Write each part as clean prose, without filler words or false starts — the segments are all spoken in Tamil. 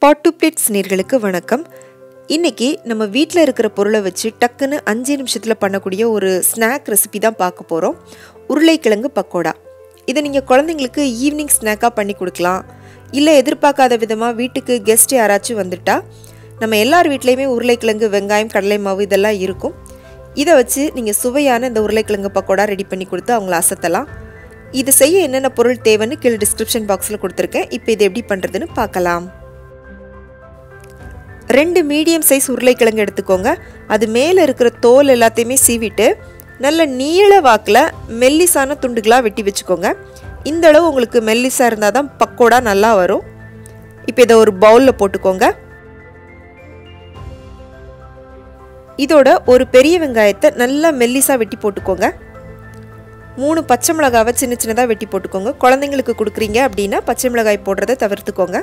Pot to Plates நேயர்களுக்கு வணக்கம். இன்னைக்கு நம்ம வீட்ல இருக்கிற பொருளை வச்சு டக்குன்னு 5 நிமிஷத்துல பண்ணக்கூடிய ஒரு ஸ்நாக் ரெசிபி தான் பார்க்க போறோம். உருளைக்கிழங்கு பக்கோடா. இதை நீங்க குழந்தைகளுக்கு ஈவினிங் ஸ்நாக்கா பண்ணி கொடுக்கலாம். இல்ல எதிர்பார்க்காத விதமா வீட்டுக்கு கெஸ்ட் யாராச்சும் வந்துட்டா நம்ம எல்லார் வீட்லயுமே உருளைக்கிழங்கு, வெங்காயம், கடலை மாவு இதெல்லாம் இருக்கும். இதை வச்சு நீங்க சுவையான இந்த உருளைக்கிழங்கு பக்கோடா ரெடி பண்ணி கொடுத்து அவங்கள அசத்தலாம். இது செய்ய என்னென்ன பொருள் தேவைன்னு கீழே டிஸ்கிரிப்ஷன் பாக்ஸ்ல கொடுத்துருக்கேன். இப்போ இது எப்படி பண்றதுன்னு பார்க்கலாம். 2 மீடியம் சைஸ் உருளைக்கிழங்கு எடுத்துக்கோங்க. அது மேலே இருக்கிற தோல் எல்லாத்தையுமே சீவிட்டு நல்ல நீள வாக்கில் மெல்லிசான துண்டுகளாக வெட்டி வச்சுக்கோங்க. இந்த அளவு உங்களுக்கு மெல்லிசாக இருந்தால் தான் பக்கோடா நல்லா வரும். இப்போ இதை ஒரு பவுலில் போட்டுக்கோங்க. இதோட ஒரு பெரிய வெங்காயத்தை நல்லா மெல்லிசாக வெட்டி போட்டுக்கோங்க. 3 பச்சை மிளகாவை சின்ன சின்னதாக வெட்டி போட்டுக்கோங்க. குழந்தைங்களுக்கு கொடுக்குறீங்க அப்படின்னா பச்சை மிளகாய் போடுறதை தவிர்த்துக்கோங்க.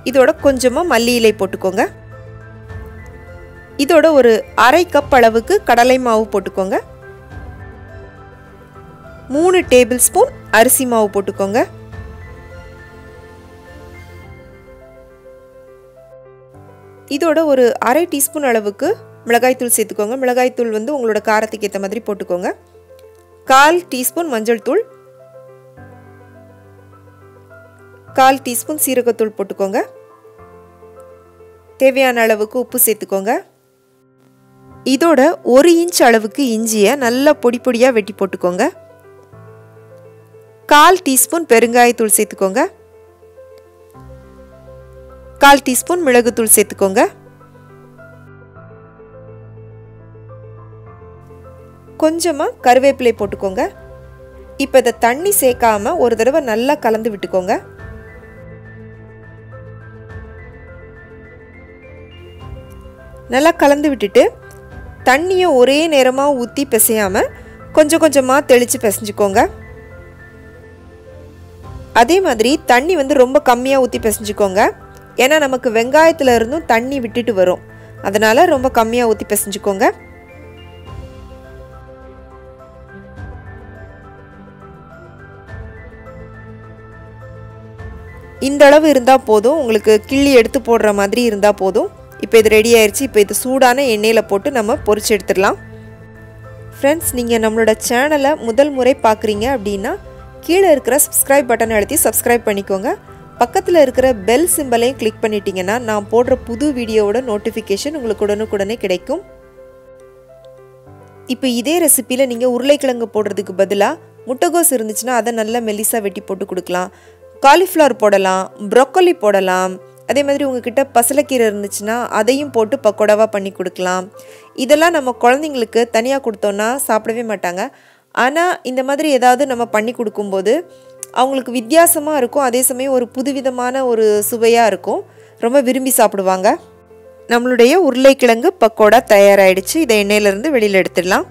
இதோட கொஞ்சமாக மல்லி இலை போட்டுக்கோங்க. இதோட ஒரு 1/2 கப் அளவுக்கு கடலை மாவு போட்டுக்கோங்க. 3 டேபிள் ஸ்பூன் அரிசி மாவு போட்டுக்கோங்க. இதோட ஒரு 1/2 டீஸ்பூன் அளவுக்கு மிளகாய்த்தூள் சேர்த்துக்கோங்க. மிளகாய்த்தூள் வந்து உங்களோட காரத்துக்கு ஏற்ற மாதிரி போட்டுக்கோங்க. 1/4 டீஸ்பூன் மஞ்சள் தூள், 1/4 டீஸ்பூன் சீரகத்தூள் போட்டுக்கோங்க. தேவையான அளவுக்கு உப்பு சேர்த்துக்கோங்க. இதோட 1 இன்ச் அளவுக்கு இஞ்சியை நல்லா பொடி பொடியாக வெட்டி போட்டுக்கோங்க. 1/4 டீஸ்பூன் பெருங்காயத்தூள் சேர்த்துக்கோங்க. 1/4 டீஸ்பூன் மிளகுத்தூள் சேர்த்துக்கோங்க. கொஞ்சமாக கருவேப்பிலை போட்டுக்கோங்க. இப்போ இதை தண்ணி சேர்க்காம ஒரு தடவை நல்லா கலந்து விட்டுக்கோங்க. நல்லா கலந்து விட்டுட்டு தண்ணியை ஒரே நேரமாக ஊற்றி பிசையாமல் கொஞ்சம் கொஞ்சமாக தெளித்து பிசைஞ்சுக்கோங்க. அதே மாதிரி தண்ணி வந்து ரொம்ப கம்மியாக ஊற்றி பிசைஞ்சுக்கோங்க. ஏன்னா நமக்கு வெங்காயத்தில் இருந்தும் தண்ணி விட்டுட்டு வரும். அதனால் ரொம்ப கம்மியாக ஊற்றி பிசைஞ்சுக்கோங்க. இந்த அளவு இருந்தால் போதும். உங்களுக்கு கிள்ளி எடுத்து போடுற மாதிரி இருந்தால் போதும். இப்போ இது ரெடி ஆயிடுச்சு. இப்போ இது சூடான எண்ணெயில் போட்டு நம்ம பொரிச்சு எடுத்துடலாம். ஃப்ரெண்ட்ஸ், நீங்கள் நம்மளோட சேனலை முதல் முறை பார்க்குறீங்க அப்படின்னா கீழே இருக்கிற சப்ஸ்கிரைப் பட்டனை அழுத்தி சப்ஸ்கிரைப் பண்ணிக்கோங்க. பக்கத்தில் இருக்கிற பெல் சிம்பலையும் கிளிக் பண்ணிட்டீங்கன்னா நான் போடுற புது வீடியோவோட நோட்டிஃபிகேஷன் உங்களுக்கு உடனுக்குடனே கிடைக்கும். இப்போ இதே ரெசிப்பியில் நீங்கள் உருளைக்கிழங்கு போடுறதுக்கு பதிலாக முட்டைகோஸ் இருந்துச்சுன்னா அதை நல்லா மெல்லிசாக வெட்டி போட்டு கொடுக்கலாம். காலிஃப்ளவர் போடலாம், ப்ரோக்கோலி போடலாம். அதே மாதிரி உங்ககிட்ட பசலைக்கீரை இருந்துச்சுன்னா அதையும் போட்டு பக்கோடாவாக பண்ணி கொடுக்கலாம். இதெல்லாம் நம்ம குழந்தைங்களுக்கு தனியாக கொடுத்தோன்னா சாப்பிடவே மாட்டாங்க. ஆனால் இந்த மாதிரி ஏதாவது நம்ம பண்ணி கொடுக்கும்போது அவங்களுக்கு வித்தியாசமாக இருக்கும். அதே சமயம் ஒரு புதுவிதமான ஒரு சுவையாக இருக்கும். ரொம்ப விரும்பி சாப்பிடுவாங்க. நம்மளுடைய உருளைக்கிழங்கு பக்கோடா தயாராகிடுச்சு. இதை எண்ணெயிலேருந்து வெளியில் எடுத்துடலாம்.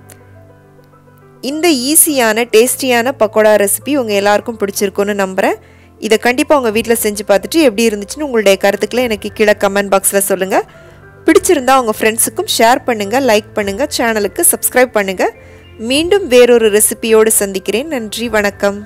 இந்த ஈஸியான டேஸ்டியான பக்கோடா ரெசிபி உங்கள் எல்லாருக்கும் பிடிச்சிருக்குன்னு நம்புகிறேன். இதை கண்டிப்பாக உங்கள் வீட்டில் செஞ்சு பார்த்துட்டு எப்படி இருந்துச்சுன்னு உங்களுடைய கருத்துக்களை எனக்கு கீழே கமெண்ட் பாக்ஸில் சொல்லுங்கள். பிடிச்சிருந்தா உங்கள் ஃப்ரெண்ட்ஸுக்கும் ஷேர் பண்ணுங்கள், லைக் பண்ணுங்கள், சேனலுக்கு சப்ஸ்கிரைப் பண்ணுங்கள். மீண்டும் வேறொரு ரெசிபியோடு சந்திக்கிறேன். நன்றி, வணக்கம்.